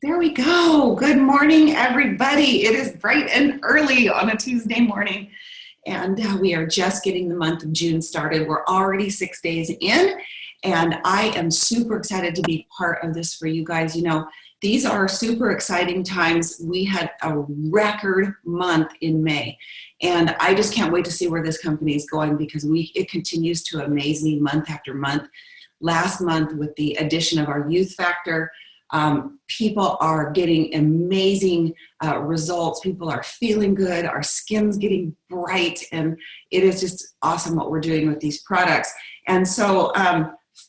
There we go. Good morning, everybody. It is bright and early on a Tuesday morning, and we are just getting the month of June started. We're already 6 days in, and I am super excited to be part of this for you guys. You know, these are super exciting times. We had a record month in May, and I just can't wait to see where this company is going because it continues to amaze me month after month. Last month, with the addition of our youth factor, people are getting amazing results. People are feeling good. Our skin's getting bright, and it is just awesome what we're doing with these products. And so,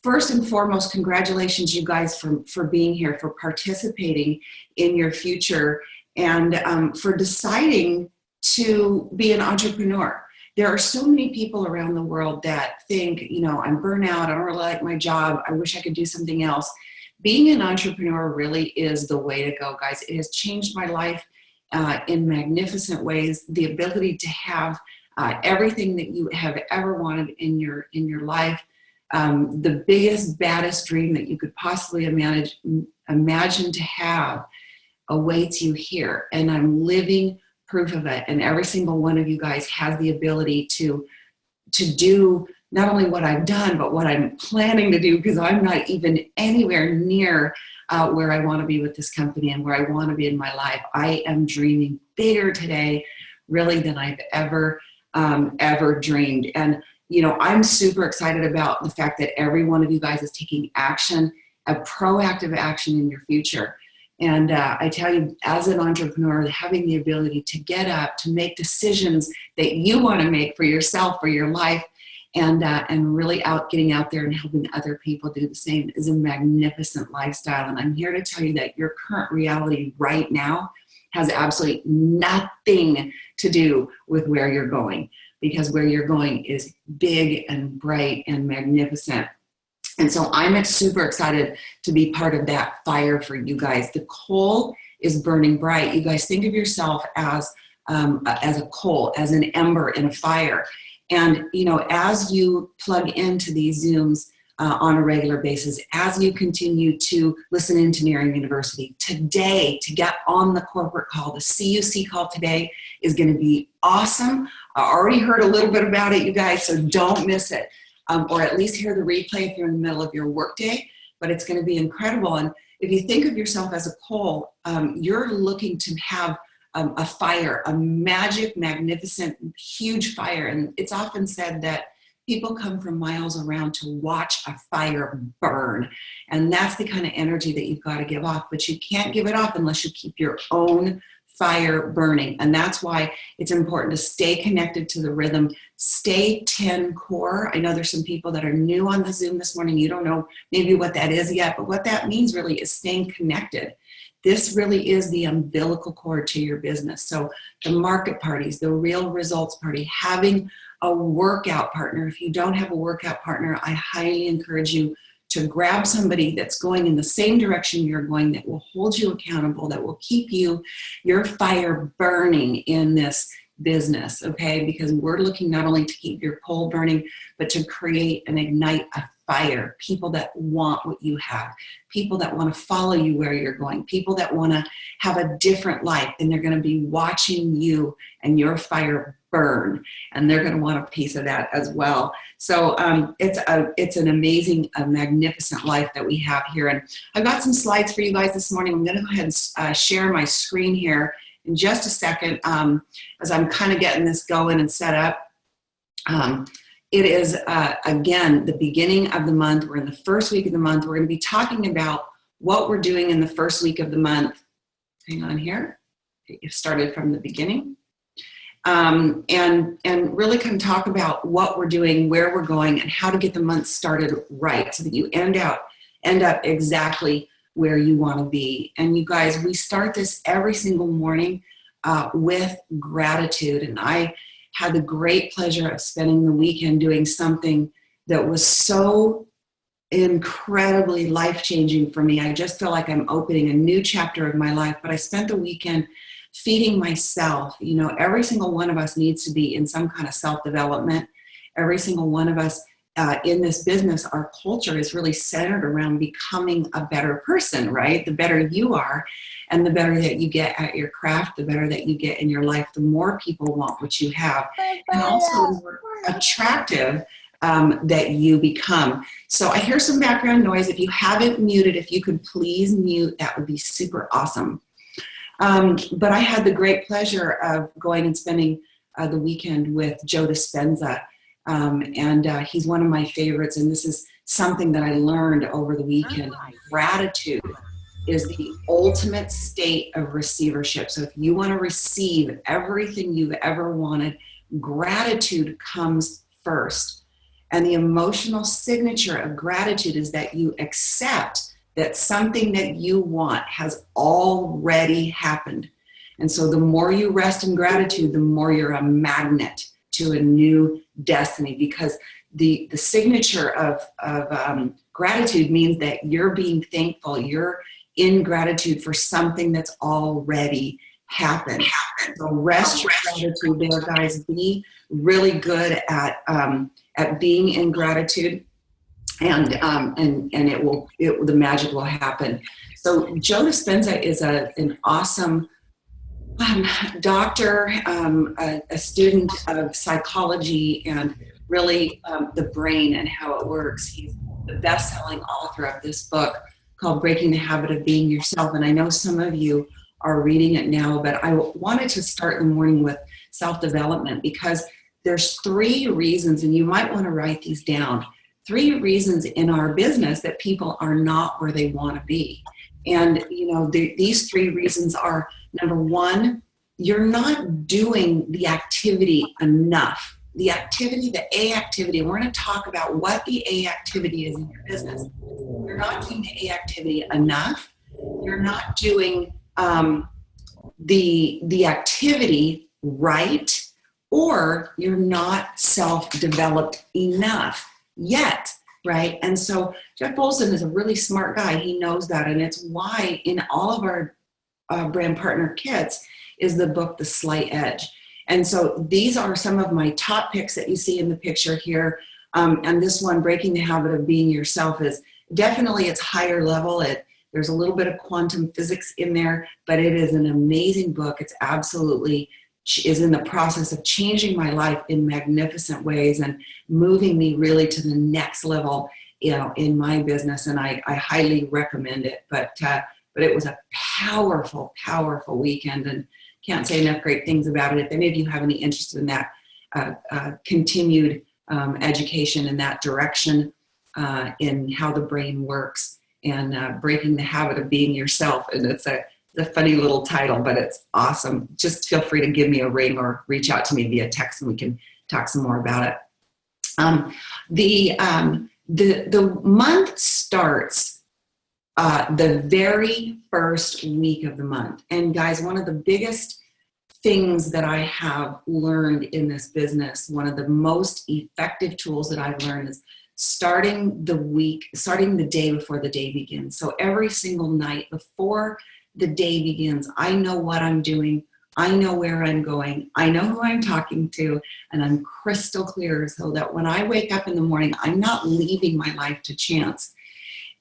first and foremost, congratulations, you guys, for being here, for participating in your future, and for deciding to be an entrepreneur. There are so many people around the world that think, you know, I'm burnt out, I don't really like my job, I wish I could do something else. Being an entrepreneur really is the way to go, guys. It has changed my life in magnificent ways. The ability to have everything that you have ever wanted in your life, the biggest, baddest dream that you could possibly imagine to have awaits you here. And I'm living proof of it. And every single one of you guys has the ability to do not only what I've done, but what I'm planning to do, because I'm not even anywhere near where I want to be with this company and where I want to be in my life. I am dreaming bigger today, really, than I've ever dreamed. And, you know, I'm super excited about the fact that every one of you guys is taking action, a proactive action in your future. And I tell you, as an entrepreneur, having the ability to get up, to make decisions that you want to make for yourself, for your life, and really getting out there and helping other people do the same is a magnificent lifestyle. And I'm here to tell you that your current reality right now has absolutely nothing to do with where you're going, because where you're going is big and bright and magnificent. And so I'm super excited to be part of that fire for you guys. The coal is burning bright. You guys think of yourself as a coal, as an ember in a fire. And, you know, as you plug into these Zooms on a regular basis, as you continue to listen into Engineering University, today, to get on the corporate call, the CUC call today is going to be awesome. I already heard a little bit about it, you guys, so don't miss it. Or at least hear the replay if you're in the middle of your workday, but it's going to be incredible. And if you think of yourself as a coal, you're looking to have a fire, a magic, magnificent, huge fire. And it's often said that people come from miles around to watch a fire burn. And that's the kind of energy that you've got to give off, but you can't give it off unless you keep your own fire burning. And that's why it's important to stay connected to the rhythm, stay 10 core. I know there's some people that are new on the Zoom this morning. You don't know maybe what that is yet, but what that means really is staying connected. This really is the umbilical cord to your business. So the market parties, the real results party, having a workout partner. If you don't have a workout partner, I highly encourage you to grab somebody that's going in the same direction you're going, that will hold you accountable, that will keep your fire burning in this business, okay? Because we're looking not only to keep your coal burning, but to create and ignite a fire, people that want what you have, people that want to follow you where you're going, people that want to have a different life, and they're going to be watching you and your fire burn, and they're going to want a piece of that as well. So it's an amazing, magnificent life that we have here. And I've got some slides for you guys this morning. I'm going to go ahead and share my screen here in just a second as I'm kind of getting this going and set up. It is, again, the beginning of the month. We're in the first week of the month. We're going to be talking about what we're doing in the first week of the month. Hang on here. It started from the beginning. And really kind of talk about what we're doing, where we're going, and how to get the month started right so that you end up exactly where you want to be. And you guys, we start this every single morning with gratitude. And I had the great pleasure of spending the weekend doing something that was so incredibly life-changing for me. I just feel like I'm opening a new chapter of my life, but I spent the weekend feeding myself. You know, every single one of us needs to be in some kind of self-development. Every single one of us in this business, our culture is really centered around becoming a better person, right? The better you are and the better that you get at your craft, the better that you get in your life, the more people want what you have. And also the more attractive that you become. So I hear some background noise. If you haven't muted, if you could please mute, that would be super awesome. But I had the great pleasure of going and spending the weekend with Joe Dispenza. And he's one of my favorites. And this is something that I learned over the weekend. Gratitude is the ultimate state of receivership. So if you want to receive everything you've ever wanted, gratitude comes first. And the emotional signature of gratitude is that you accept that something that you want has already happened. And so the more you rest in gratitude, the more you're a magnet to a new destiny, because the signature of gratitude means that you're being thankful. You're in gratitude for something that's already happened. So rest your gratitude there, guys. Be really good at being in gratitude, and the magic will happen. So Joe Dispenza is an awesome doctor, a student of psychology and really the brain and how it works. He's the best-selling author of this book called Breaking the Habit of Being Yourself. And I know some of you are reading it now, but I wanted to start the morning with self-development because there's 3 reasons, and you might want to write these down, 3 reasons in our business that people are not where they want to be. And, these 3 reasons are, number 1, you're not doing the activity enough. The activity, the A activity, and we're going to talk about what the A activity is in your business. You're not doing the A activity enough. You're not doing the activity right, or you're not self-developed enough yet, right? And so Jeff Olson is a really smart guy. He knows that, and it's why in all of our brand partner kits is the book, The Slight Edge. And so these are some of my top picks that you see in the picture here. And this one, Breaking the Habit of Being Yourself, is definitely it's higher level. There's a little bit of quantum physics in there, but it is an amazing book. It's absolutely is in the process of changing my life in magnificent ways and moving me really to the next level, in my business. And I highly recommend it. But it was a powerful, powerful weekend, and can't say enough great things about it. If any of you have any interest in that continued education in that direction, in how the brain works, and breaking the habit of being yourself. And it's a funny little title, but it's awesome. Just feel free to give me a ring or reach out to me via text and we can talk some more about it. The month starts the very first week of the month. And guys, one of the biggest things that I have learned in this business, one of the most effective tools that I've learned is starting the day before the day begins. So every single night before the day begins, I know what I'm doing. I know where I'm going. I know who I'm talking to, and I'm crystal clear so that when I wake up in the morning, I'm not leaving my life to chance.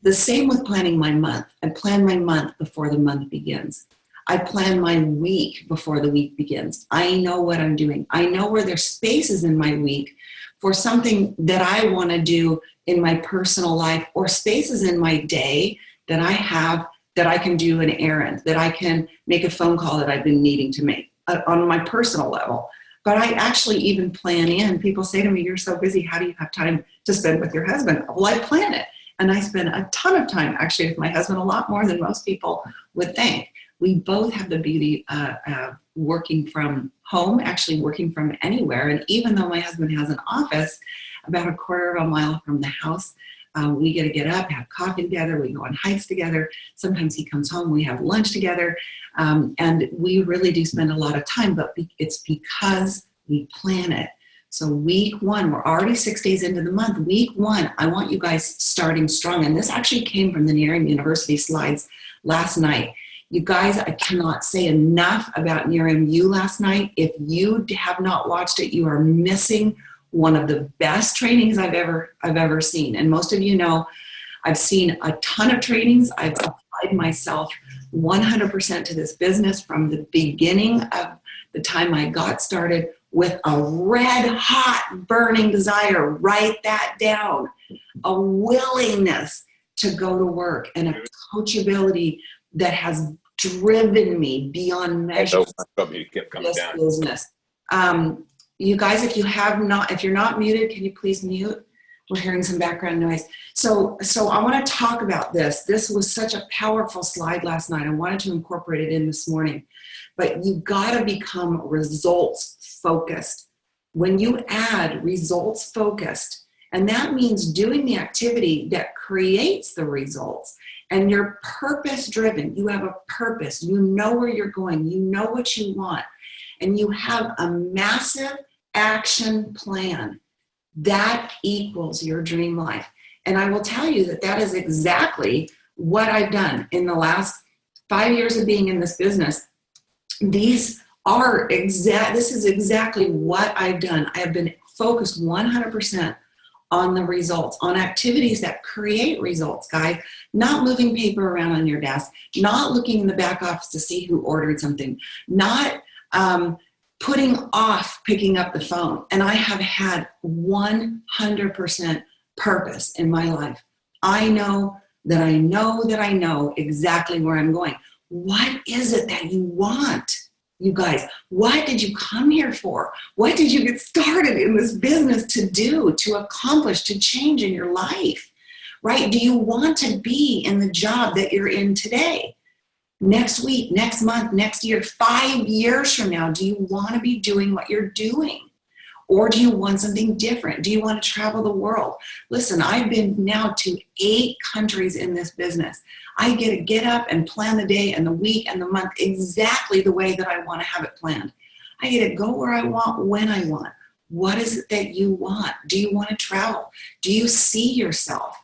The same with planning my month. I plan my month before the month begins. I plan my week before the week begins. I know what I'm doing. I know where there's spaces in my week for something that I want to do in my personal life, or spaces in my day that I have that I can do an errand, that I can make a phone call that I've been needing to make on my personal level. But I actually even plan in. People say to me, "You're so busy. How do you have time to spend with your husband?" Well, I plan it. And I spend a ton of time actually with my husband, a lot more than most people would think. We both have the beauty of working from home, actually working from anywhere. And even though my husband has an office about a quarter of a mile from the house, we get to get up, have coffee together, we go on hikes together. Sometimes he comes home, we have lunch together. And we really do spend a lot of time, but it's because we plan it. So week 1, we're already 6 days into the month. Week 1, I want you guys starting strong. And this actually came from the Nerium University slides last night. You guys, I cannot say enough about Nerium U last night. If you have not watched it, you are missing one of the best trainings I've ever seen. And most of you know, I've seen a ton of trainings. I've applied myself 100% to this business from the beginning of the time I got started with a red hot burning desire. Write that down. A willingness to go to work and a coachability that has driven me beyond measure this business. You guys, if you're not muted, can you please mute? We're hearing some background noise. So I want to talk about this. This was such a powerful slide last night. I wanted to incorporate it in this morning. But you got to become results focused. When you add results focused, and that means doing the activity that creates the results, and you're purpose driven, you have a purpose, you know where you're going, you know what you want, and you have a massive action plan, that equals your dream life. And I will tell you that that is exactly what I've done in the last 5 years of being in this business. This is exactly what I've done. I have been focused 100% on the results, on activities that create results, guys. Not moving paper around on your desk, not looking in the back office to see who ordered something, not putting off picking up the phone. And I have had 100% purpose in my life. I know that I know exactly where I'm going. What is it that you want, you guys? What did you come here for? What did you get started in this business to do, to accomplish, to change in your life, right? Do you want to be in the job that you're in today? Next week, next month, next year, 5 years from now, do you want to be doing what you're doing? Or do you want something different? Do you want to travel the world? Listen, I've been now to 8 countries in this business. I get to get up and plan the day and the week and the month exactly the way that I want to have it planned. I get to go where I want, when I want. What is it that you want? Do you want to travel? Do you see yourself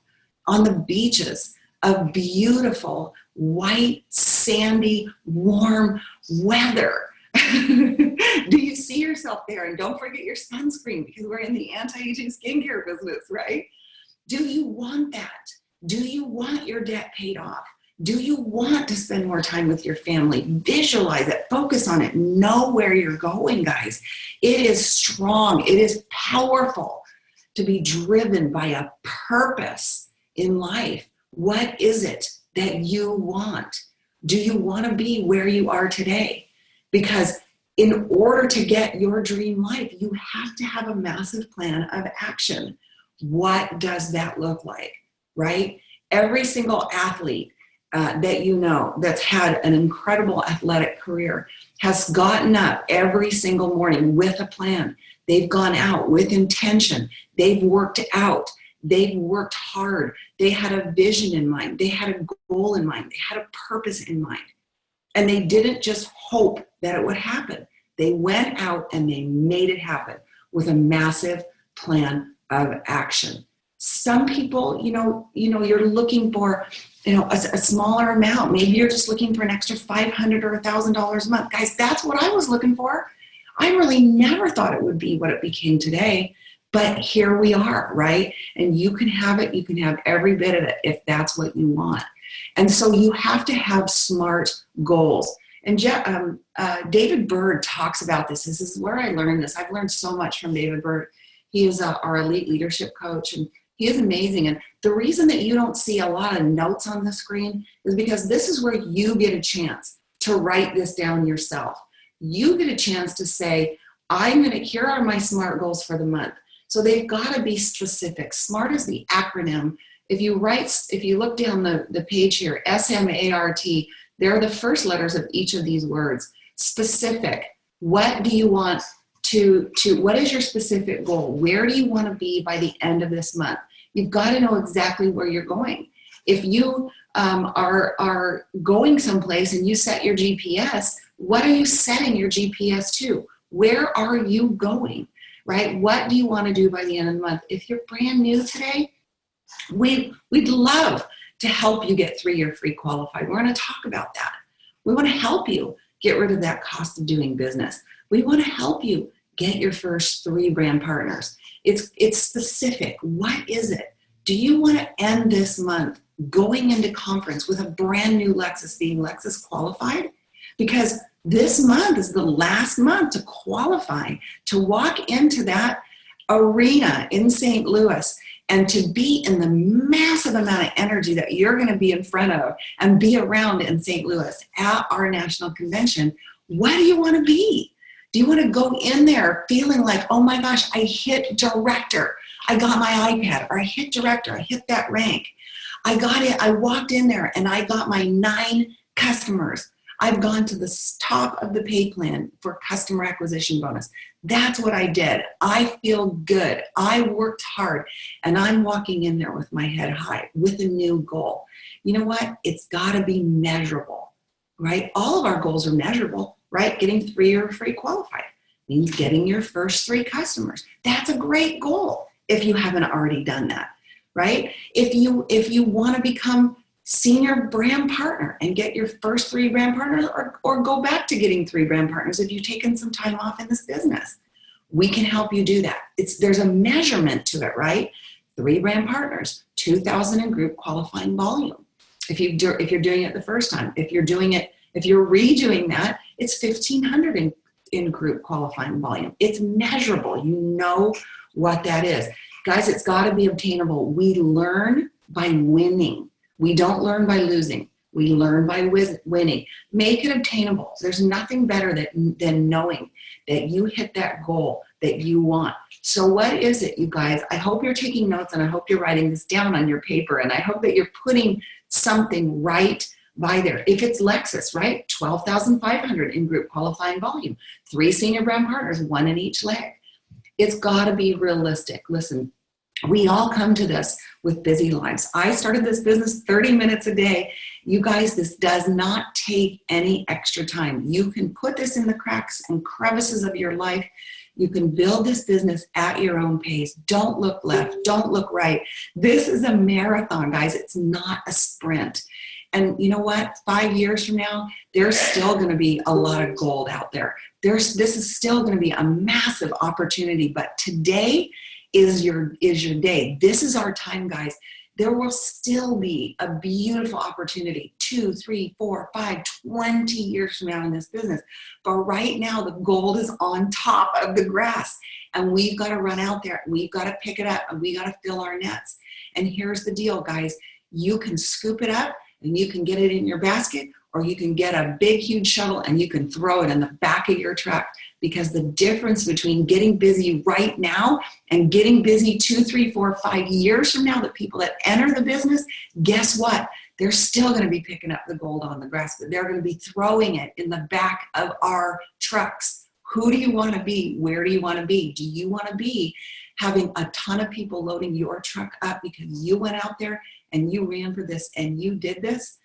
on the beaches of beautiful, white, sandy, warm weather? Do you see yourself there? And don't forget your sunscreen, because we're in the anti-aging skincare business, right? Do you want that? Do you want your debt paid off? Do you want to spend more time with your family? Visualize it, focus on it, know where you're going, guys. It is strong, it is powerful to be driven by a purpose in life. What is it that you want? Do you want to be where you are today? Because in order to get your dream life, you have to have a massive plan of action. What does that look like, right? Every single athlete that you know that's had an incredible athletic career has gotten up every single morning with a plan. They've gone out with intention. They've worked out. They've worked hard. They had a vision in mind. They had a goal in mind. They had a purpose in mind. And they didn't just hope that it would happen. They went out and they made it happen with a massive plan of action. Some people, you're looking for, a smaller amount. Maybe you're just looking for an extra $500 or $1,000 a month. Guys, that's what I was looking for. I really never thought it would be what it became today. But here we are, right? And you can have it. You can have every bit of it if that's what you want. And so you have to have SMART goals. And David Bird talks about this. This is where I learned this. I've learned so much from David Bird. He is our elite leadership coach, and he is amazing. And the reason that you don't see a lot of notes on the screen is because this is where you get a chance to write this down yourself. You get a chance to say, here are my SMART goals for the month. So they've got to be specific. SMART is the acronym. If you look down the page here, S-M-A-R-T, they're the first letters of each of these words. Specific. What do you want what is your specific goal? Where do you want to be by the end of this month? You've got to know exactly where you're going. If you are going someplace and you set your GPS, what are you setting your GPS to? Where are you going, right? What do you want to do by the end of the month? If you're brand new today, we'd love to help you get 3-year free qualified. We're going to talk about that. We want to help you get rid of that cost of doing business. We want to help you get your first 3 brand partners. It's specific. What is it? Do you want to end this month going into conference with a brand new Lexus, being Lexus qualified? Because this month is the last month to qualify, to walk into that arena in St. Louis and to be in the massive amount of energy that you're going to be in front of and be around in St. Louis at our national convention. What do you want to be? Do you want to go in there feeling like, oh my gosh, I hit director. I got my iPad, or I hit director, I hit that rank. I got it, I walked in there and I got my 9 customers. I've gone to the top of the pay plan for customer acquisition bonus. That's what I did. I feel good. I worked hard, and I'm walking in there with my head high with a new goal. You know what? It's got to be measurable, right? All of our goals are measurable, right? Getting 3 or free qualified means getting your first 3 customers. That's a great goal if you haven't already done that, right? If you want to become senior brand partner and get your first 3 brand partners, or go back to getting 3 brand partners if you've taken some time off in this business, we can help you do that. There's a measurement to it, right? 3 brand partners, 2,000 in group qualifying volume. If you're doing it the first time, if you're redoing that, it's 1,500 in group qualifying volume. It's measurable. You know what that is. Guys, it's got to be obtainable. We learn by winning. We don't learn by losing. We learn by winning. Make it obtainable. There's nothing better than knowing that you hit that goal that you want. So what is it, you guys? I hope you're taking notes, and I hope you're writing this down on your paper, and I hope that you're putting something right by there. If it's Lexus, right? 12,500 in group qualifying volume, 3 senior brand partners, 1 in each leg. It's got to be realistic. Listen, we all come to this with busy lives. I started this business 30 minutes a day. You guys, this does not take any extra time. You can put this in the cracks and crevices of your life. You can build this business at your own pace. Don't look left. Don't look right. This is a marathon, guys. It's not a sprint. And you know what? 5 years from now, there's still going to be a lot of gold out there. This is still going to be a massive opportunity. But today is your day. This is our time, guys. There will still be a beautiful opportunity 2, 3, 4, 5, 20 years from now in this business. But right now, the gold is on top of the grass. And we've got to run out there. We've got to pick it up, and we got to fill our nets. And here's the deal, guys. You can scoop it up, and you can get it in your basket, or you can get a big, huge shovel and you can throw it in the back of your truck. Because the difference between getting busy right now and getting busy 2, 3, 4, 5 years from now, the people that enter the business, guess what? They're still going to be picking up the gold on the grass, but they're going to be throwing it in the back of our trucks. Who do you want to be? Where do you want to be? Do you want to be having a ton of people loading your truck up because you went out there and you ran for this and you did this?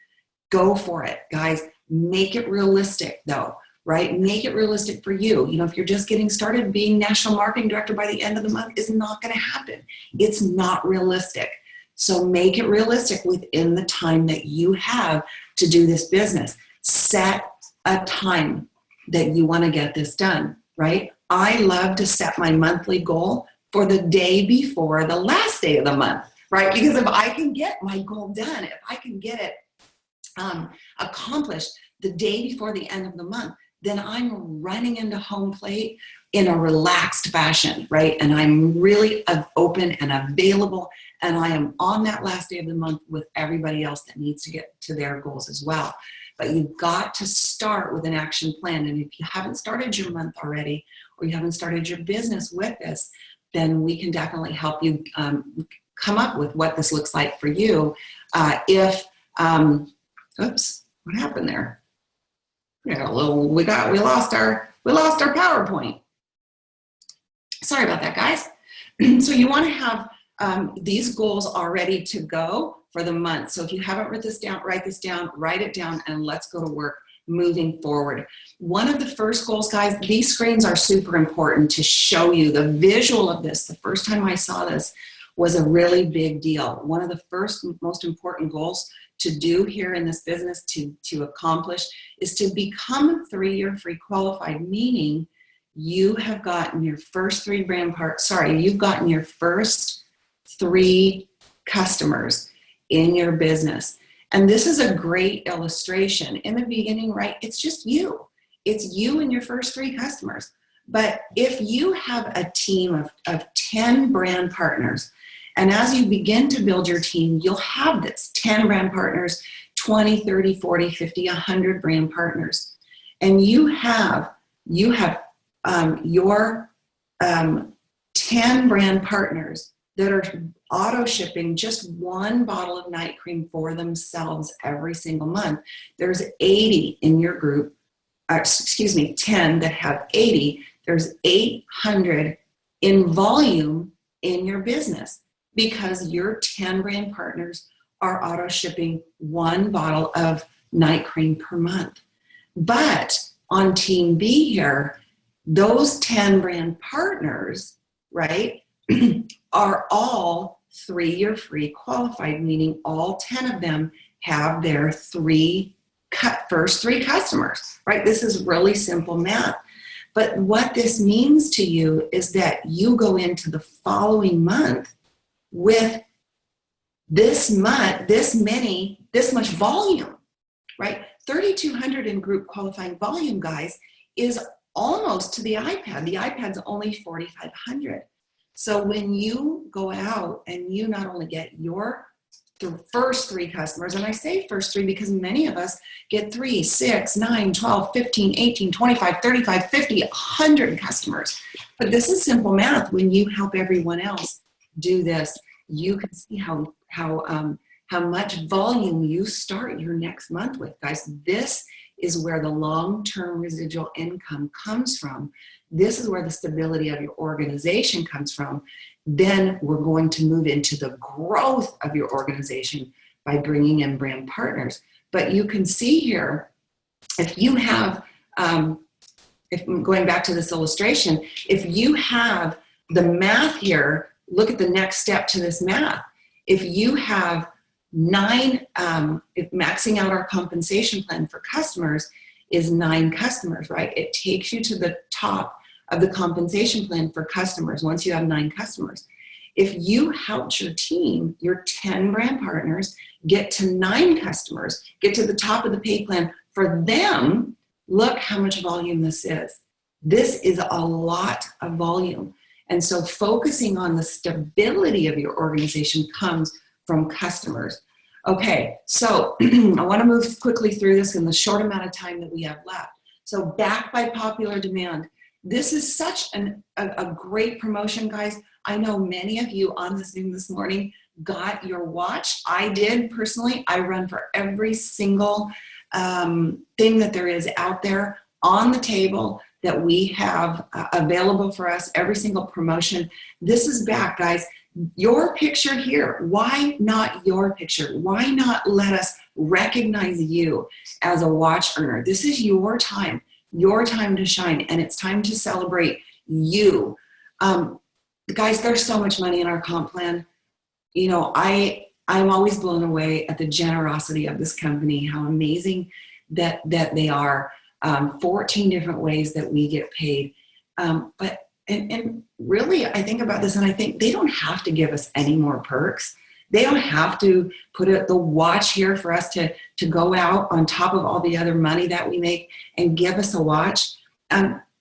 Go for it, guys. Make it realistic, though, right? Make it realistic for you. You know, if you're just getting started, being national marketing director by the end of the month is not going to happen. It's not realistic. So make it realistic within the time that you have to do this business. Set a time that you want to get this done, right? I love to set my monthly goal for the day before the last day of the month, right? Because if I can get my goal done, if I can get it accomplished the day before the end of the month, then I'm running into home plate in a relaxed fashion, right? And I'm really open and available, and I am on that last day of the month with everybody else that needs to get to their goals as well. But you've got to start with an action plan. And if you haven't started your month already, or you haven't started your business with this, then we can definitely help you come up with what this looks like for you. Oops, what happened there? We lost our PowerPoint. Sorry about that, guys. So you want to have these goals all ready to go for the month. So if you haven't write this down, write it down, and let's go to work moving forward. One of the first goals, guys, these screens are super important to show you the visual of this. The first time I saw this was a really big deal. One of the first most important goals to do here in this business, to accomplish, is to become 3-year free qualified, meaning you have gotten your first you've gotten your first 3 customers in your business. And this is a great illustration. In the beginning, right, it's just you. It's you and your first 3 customers. But if you have a team of 10 brand partners, and as you begin to build your team, you'll have this 10 brand partners, 20, 30, 40, 50, 100 brand partners. And you have your 10 brand partners that are auto shipping just 1 bottle of night cream for themselves every single month. There's 80 in your group, 10 that have 80. There's 800 in volume in your business because your 10 brand partners are auto shipping 1 bottle of night cream per month. But on Team B here, those 10 brand partners, right, are all 3-year free qualified, meaning all 10 of them have their first 3 customers, right? This is really simple math. But what this means to you is that you go into the following month with this much volume, right? 3,200 in group qualifying volume, guys, is almost to the iPad. The iPad's only 4,500. So when you go out and you not only get the first 3 customers, and I say first 3 because many of us get 3, 6, 9, 12, 15, 18, 25, 35, 50, 100 customers. But this is simple math. When you help everyone else do this, you can see how much volume you start your next month with, guys. This is where the long-term residual income comes from. This is where the stability of your organization comes from. Then we're going to move into the growth of your organization by bringing in brand partners. But you can see here, if you have, if going back to this illustration, if you have the math here, look at the next step to this math. If you have 9, if maxing out our compensation plan for customers is 9 customers, right? It takes you to the top of the compensation plan for customers once you have 9 customers. If you helped your team, your 10 brand partners, get to 9 customers, get to the top of the pay plan for them, look how much volume this is. This is a lot of volume. And so focusing on the stability of your organization comes from customers. Okay, so I want to move quickly through this in the short amount of time that we have left. So backed by popular demand. This is such a great promotion, guys. I know many of you on the Zoom this morning got your watch. I did personally. I run for every single thing that there is out there on the table that we have available for us, every single promotion. This is back, guys. Your picture here. Why not your picture? Why not let us recognize you as a watch earner? This is your time to shine, and it's time to celebrate you. Guys, there's so much money in our comp plan. You know, I'm always blown away at the generosity of this company, how amazing that they are. 14 different ways that we get paid. But really, I think about this and I think they don't have to give us any more perks. They don't have to put the watch here for us to go out on top of all the other money that we make and give us a watch.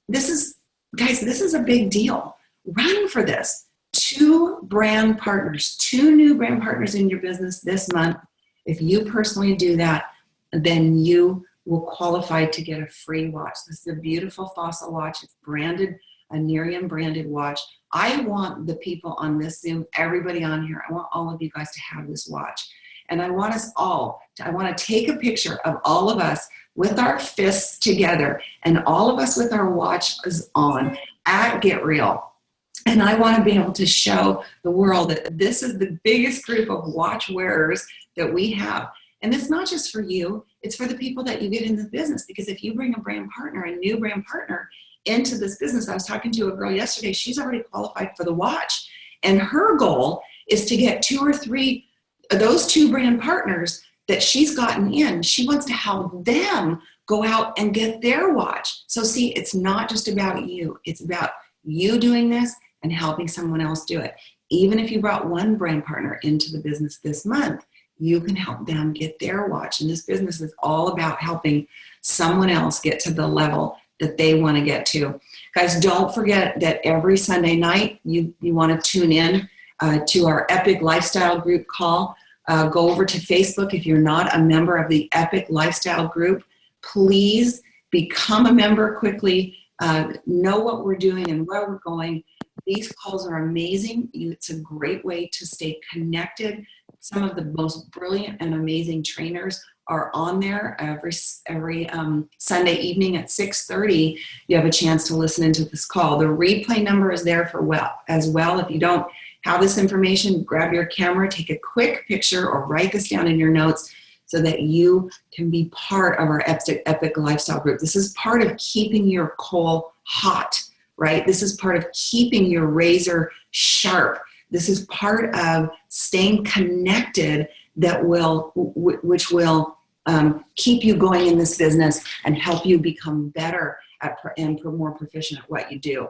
This is a big deal. Run for this. 2 brand partners, 2 new brand partners in your business this month. If you personally do that, then you will qualify to get a free watch. This is a beautiful Fossil watch. It's branded, a Nerium branded watch. I want the people on this Zoom, everybody on here, I want all of you guys to have this watch. And I want us all, I want to take a picture of all of us with our fists together and all of us with our watches on at Get Real. And I want to be able to show the world that this is the biggest group of watch wearers that we have. And it's not just for you, it's for the people that you get in the business. Because if you bring a brand partner, a new brand partner into this business, I was talking to a girl yesterday, she's already qualified for the watch. And her goal is to get 2 or 3 of those 2 brand partners that she's gotten in. She wants to help them go out and get their watch. So see, it's not just about you. It's about you doing this and helping someone else do it. Even if you brought one brand partner into the business this month, you can help them get their watch. And this business is all about helping someone else get to the level that they want to get to. Guys, don't forget that every Sunday night, you want to tune in to our Epic Lifestyle Group call. Go over to Facebook. If you're not a member of the Epic Lifestyle Group, please become a member quickly. Know what we're doing and where we're going. These calls are amazing. It's a great way to stay connected. Some of the most brilliant and amazing trainers are on there every Sunday evening at 6:30. You have a chance to listen into this call. The replay number is there as well. If you don't have this information, grab your camera, take a quick picture, or write this down in your notes so that you can be part of our Epic Lifestyle Group. This is part of keeping your coal hot, right? This is part of keeping your razor sharp. This is part of staying connected which will keep you going in this business and help you become better and more proficient at what you do.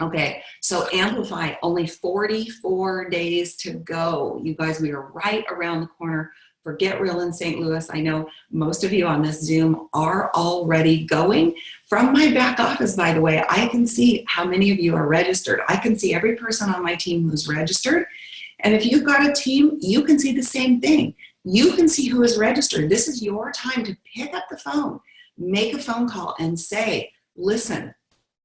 Okay, so Amplify, only 44 days to go. You guys, we are right around the corner for Get Real in St. Louis. I know most of you on this Zoom are already going. From my back office, by the way, I can see how many of you are registered. I can see every person on my team who's registered. And if you've got a team, you can see the same thing. You can see who is registered. This is your time to pick up the phone, make a phone call and say, listen,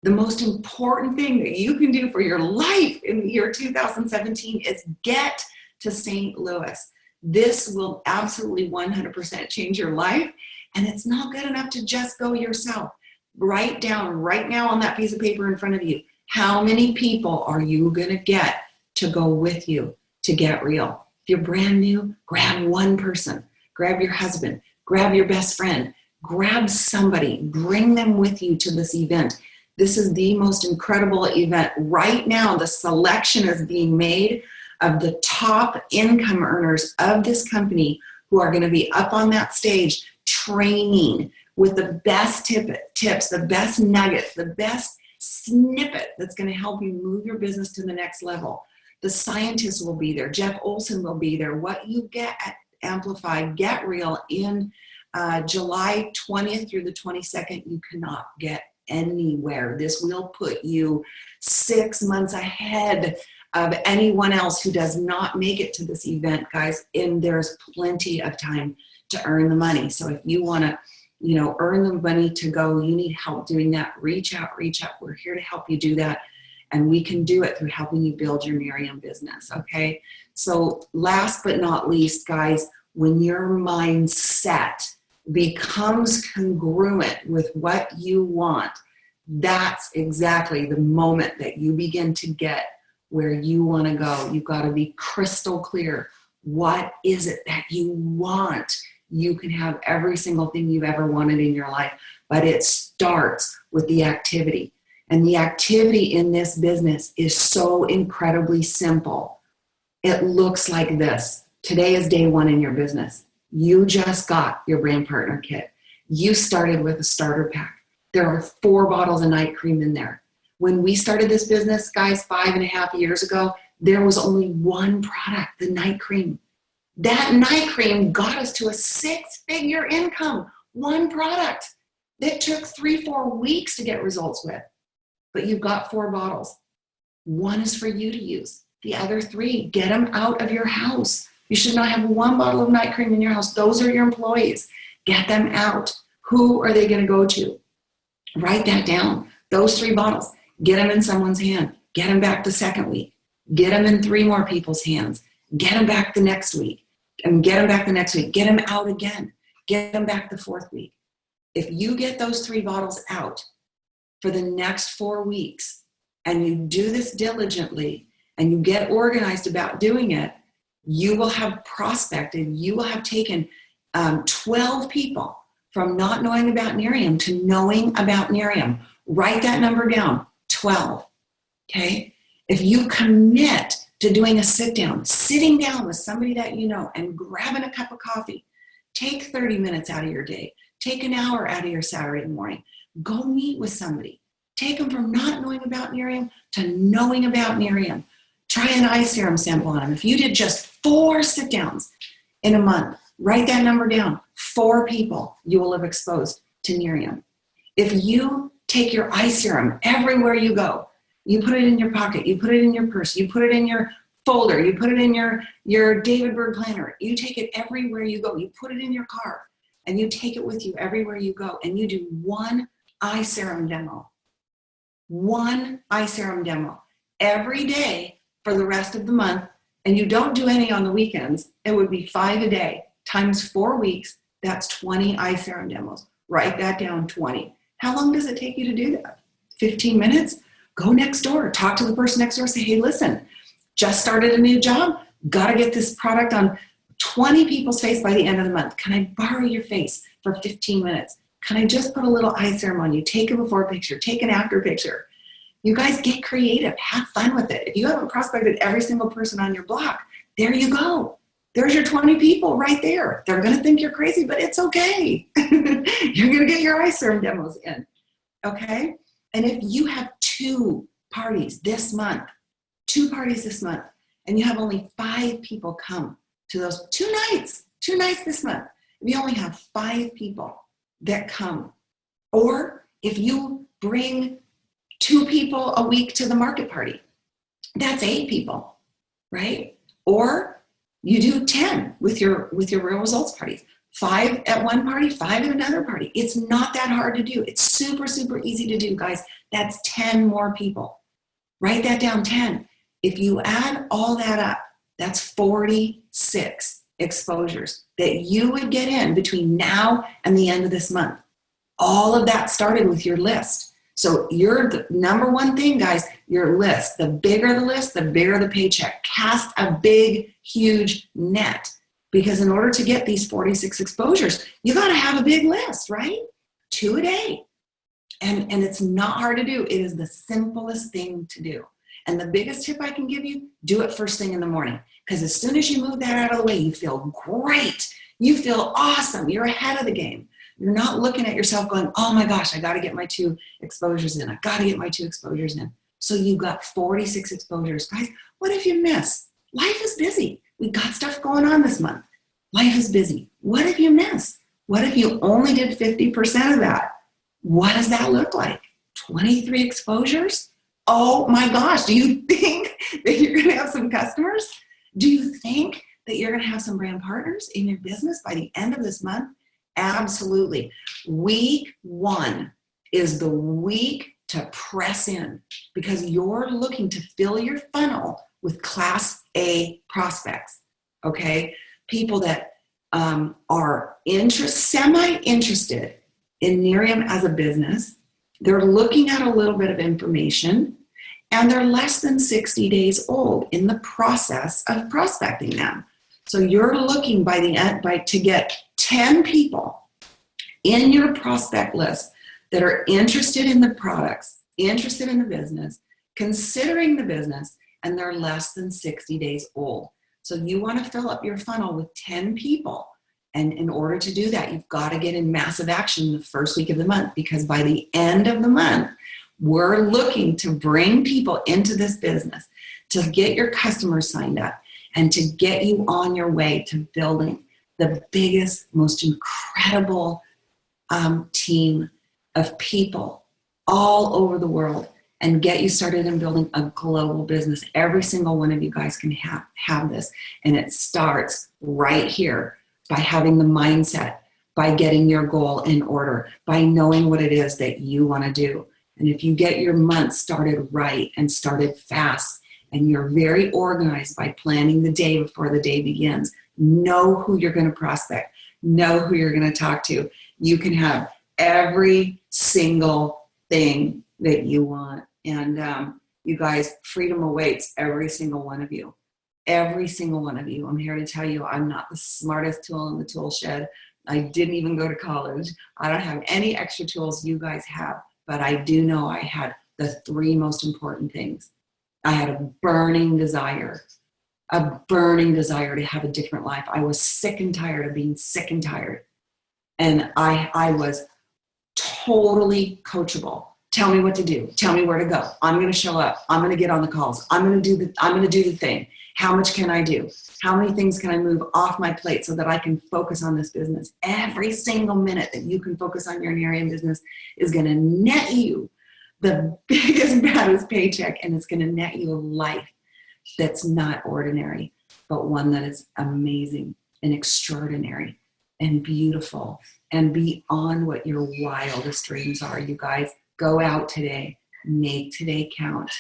the most important thing that you can do for your life in the year 2017 is get to St. Louis. This will absolutely 100% change your life. And it's not good enough to just go yourself. Write down right now on that piece of paper in front of you, how many people are you going to get to go with you to Get Real? If you're brand new, grab one person, grab your husband, grab your best friend, grab somebody, bring them with you to this event. This is the most incredible event. Right now, the selection is being made of the top income earners of this company who are going to be up on that stage training with the best tips, the best nuggets, the best snippet that's going to help you move your business to the next level. The scientists will be there. Jeff Olson will be there. What you get at Amplify Get Real in July 20th through the 22nd, you cannot get anywhere. This will put you 6 months ahead of anyone else who does not make it to this event, guys. And there's plenty of time to earn the money. So if you want to, earn the money to go, you need help doing that, reach out. We're here to help you do that. And we can do it through helping you build your Nerium business, okay? So last but not least, guys, when your mindset becomes congruent with what you want, that's exactly the moment that you begin to get where you want to go. You've got to be crystal clear. What is it that you want? You can have every single thing you've ever wanted in your life, but it starts with the activity. And the activity in this business is so incredibly simple. It looks like this. Today is day one in your business. You just got your brand partner kit. You started with a starter pack. There are 4 bottles of night cream in there. When we started this business, guys, 5.5 years ago, there was only one product, the night cream. That night cream got us to a 6-figure income. One product that took 3-4 weeks to get results with. But you've got 4 bottles. One is for you to use. The other 3, get them out of your house. You should not have 1 bottle of night cream in your house. Those are your employees. Get them out. Who are they going to go to? Write that down. Those 3 bottles. Get them in someone's hand. Get them back the second week. Get them in 3 more people's hands. Get them back the next week. And get them back the next week. Get them out again. Get them back the 4th week. If you get those 3 bottles out for the next 4 weeks, and you do this diligently, and you get organized about doing it, you will have prospected, you will have taken 12 people from not knowing about Nerium to knowing about Nerium. Write that number down, 12, okay? If you commit to doing a sit-down, sitting down with somebody that you know and grabbing a cup of coffee, take 30 minutes out of your day. Take an hour out of your Saturday morning. Go meet with somebody. Take them from not knowing about Nerium to knowing about Nerium. Try an eye serum sample on them. If you did just 4 sit downs in a month, write that number down. 4 people you will have exposed to Nerium. If you take your eye serum everywhere you go, you put it in your pocket, you put it in your purse, you put it in your folder, you put it in your David Berg planner, you take it everywhere you go, you put it in your car, and you take it with you everywhere you go, and you do 1 eye serum demo. 1 eye serum demo every day for the rest of the month, and you don't do any on the weekends. It would be 5 a day times 4 weeks. That's 20 eye serum demos. Write that down, 20. How long does it take you to do that? 15 minutes? Go next door, talk to the person next door, say, hey, listen, just started a new job, gotta get this product on 20 people's face by the end of the month. Can I borrow your face for 15 minutes? Can I just put a little eye serum on you? Take a before picture, take an after picture. You guys get creative, have fun with it. If you haven't prospected every single person on your block, there you go. There's your 20 people right there. They're gonna think you're crazy, but it's okay. You're gonna get your eye serum demos in, okay? And if you have 2 parties this month, 2 parties this month, and you have only 5 people come to those 2 nights this month, if you only have 5 people that come, or if you bring 2 people a week to the market party, that's 8 people, right? Or you do 10 with your real results parties. 5 at one party, 5 at another party. It's not that hard to do. It's super, super easy to do, guys. That's 10 more people. Write that down, 10. If you add all that up, that's 46 exposures that you would get in between now and the end of this month. All of that started with your list. So your number one thing, guys, your list. The bigger the list, the bigger the paycheck. Cast a big, huge net. Because in order to get these 46 exposures, you got to have a big list, right? 2 a day. And it's not hard to do. It is the simplest thing to do. And the biggest tip I can give you, do it first thing in the morning. Because as soon as you move that out of the way, you feel great. You feel awesome. You're ahead of the game. You're not looking at yourself going, oh my gosh, I got to get my 2 exposures in. I got to get my 2 exposures in. So you got 46 exposures. Guys, what if you miss? Life is busy. We got stuff going on this month. Life is busy. What if you miss? What if you only did 50% of that? What does that look like? 23 exposures? Oh my gosh, do you think that you're going to have some customers? Do you think that you're going to have some brand partners in your business by the end of this month? Absolutely. Week 1 is the week to press in because you're looking to fill your funnel with Class A prospects, okay? People that are semi-interested in Nerium as a business. They're looking at a little bit of information, and they're less than 60 days old in the process of prospecting them. So you're looking to get 10 people in your prospect list that are interested in the products, interested in the business, considering the business, and they're less than 60 days old. So you want to fill up your funnel with 10 people. And in order to do that, you've got to get in massive action the first week of the month, because by the end of the month, we're looking to bring people into this business, to get your customers signed up, and to get you on your way to building the biggest, most incredible team of people all over the world, and get you started in building a global business. Every single one of you guys can have this. And it starts right here by having the mindset, by getting your goal in order, by knowing what it is that you want to do. And if you get your month started right and started fast, and you're very organized by planning the day before the day begins, know who you're going to prospect, know who you're going to talk to, you can have every single thing that you want. And you guys, freedom awaits every single one of you. Every single one of you. I'm here to tell you I'm not the smartest tool in the tool shed. I didn't even go to college. I don't have any extra tools you guys have, but I do know I had the 3 most important things. I had a burning desire to have a different life. I was sick and tired of being sick and tired. And I was totally coachable. Tell me what to do. Tell me where to go. I'm going to show up. I'm going to get on the calls. I'm going to do the thing. How much can I do? How many things can I move off my plate so that I can focus on this business? Every single minute that you can focus on your Narian business is going to net you the biggest, baddest paycheck, and it's going to net you a life that's not ordinary, but one that is amazing and extraordinary and beautiful and beyond what your wildest dreams are. You guys, go out today, make today count,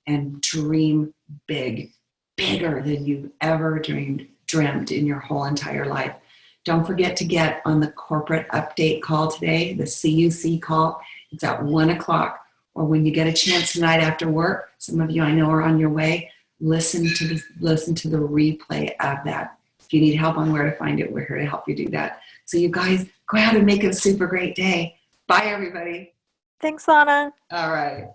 and dream big, bigger than you've ever dreamt in your whole entire life. Don't forget to get on the corporate update call today, the CUC call. It's at 1:00, or when you get a chance tonight after work. Some of you I know are on your way. Listen to the replay of that. If you need help on where to find it, we're here to help you do that. So you guys, go out and make it a super great day. Bye, everybody. Thanks, Lana. All right.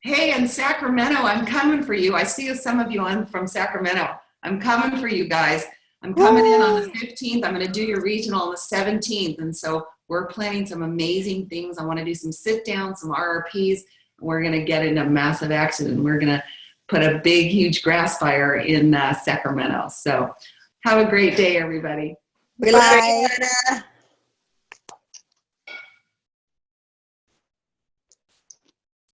Hey, in Sacramento, I'm coming for you. I see some of you on from Sacramento. I'm coming for you guys. I'm coming in on the 15th. I'm going to do your regional on the 17th. And so we're planning some amazing things. I want to do some sit downs, some RRPs. We're going to get into massive action, and we're going to put a big, huge grass fire in Sacramento. So have a great day, everybody. Bye.